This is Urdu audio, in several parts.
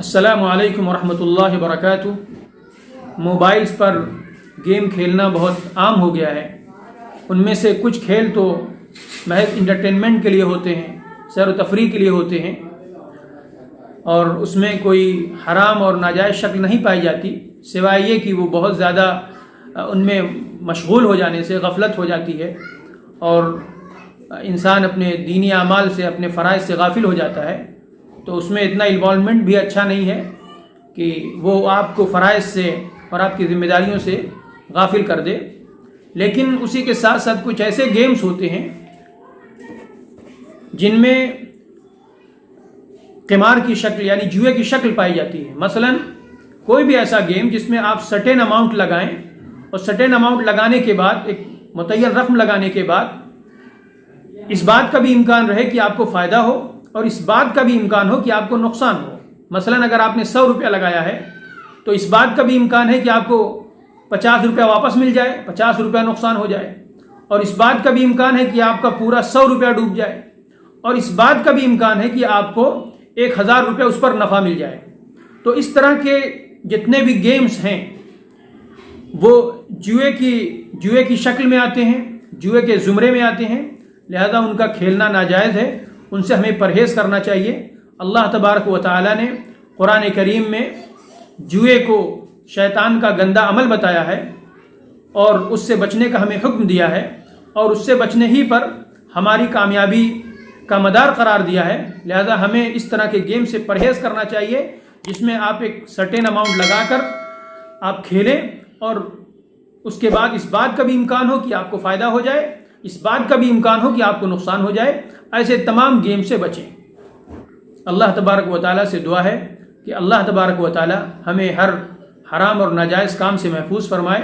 السلام علیکم ورحمۃ اللہ وبرکاتہ۔ موبائلز پر گیم کھیلنا بہت عام ہو گیا ہے۔ ان میں سے کچھ کھیل تو محض انٹرٹینمنٹ کے لیے ہوتے ہیں، سیر و تفریح کے لیے ہوتے ہیں، اور اس میں کوئی حرام اور ناجائز شکل نہیں پائی جاتی، سوائے یہ کہ وہ بہت زیادہ ان میں مشغول ہو جانے سے غفلت ہو جاتی ہے اور انسان اپنے دینی اعمال سے، اپنے فرائض سے غافل ہو جاتا ہے۔ تو اس میں اتنا انوالومنٹ بھی اچھا نہیں ہے کہ وہ آپ کو فرائض سے اور آپ کی ذمہ داریوں سے غافل کر دے۔ لیکن اسی کے ساتھ ساتھ کچھ ایسے گیمز ہوتے ہیں جن میں قمار کی شکل یعنی جوئے کی شکل پائی جاتی ہے۔ مثلا کوئی بھی ایسا گیم جس میں آپ سرٹین اماؤنٹ لگائیں اور سرٹین اماؤنٹ لگانے کے بعد، ایک متعین رقم لگانے کے بعد، اس بات کا بھی امکان رہے کہ آپ کو فائدہ ہو اور اس بات کا بھی امکان ہو کہ آپ کو نقصان ہو۔ مثلا اگر آپ نے 100 روپیہ لگایا ہے تو اس بات کا بھی امکان ہے کہ آپ کو 50 روپیہ واپس مل جائے، 50 روپیہ نقصان ہو جائے، اور اس بات کا بھی امکان ہے کہ آپ کا پورا 100 روپیہ ڈوب جائے، اور اس بات کا بھی امکان ہے کہ آپ کو 1000 روپیہ اس پر نفع مل جائے۔ تو اس طرح کے جتنے بھی گیمز ہیں وہ جوئے کی شکل میں آتے ہیں، جوئے کے زمرے میں آتے ہیں، لہذا ان کا کھیلنا ناجائز ہے، ان سے ہمیں پرہیز کرنا چاہیے۔ اللہ تبارک و تعالی نے قرآن کریم میں جوئے کو شیطان کا گندا عمل بتایا ہے اور اس سے بچنے کا ہمیں حکم دیا ہے، اور اس سے بچنے ہی پر ہماری کامیابی کا مدار قرار دیا ہے۔ لہذا ہمیں اس طرح کے گیم سے پرہیز کرنا چاہیے جس میں آپ ایک سرٹین اماؤنٹ لگا کر آپ کھیلیں اور اس کے بعد اس بات کا بھی امکان ہو کہ آپ کو فائدہ ہو جائے، اس بات کا بھی امکان ہو کہ آپ کو نقصان ہو جائے۔ ایسے تمام گیم سے بچیں۔ اللہ تبارک و تعالیٰ سے دعا ہے کہ اللہ تبارک و تعالیٰ ہمیں ہر حرام اور ناجائز کام سے محفوظ فرمائے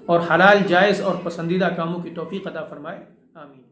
اور حلال، جائز اور پسندیدہ کاموں کی توفیق عطا فرمائے۔ آمین۔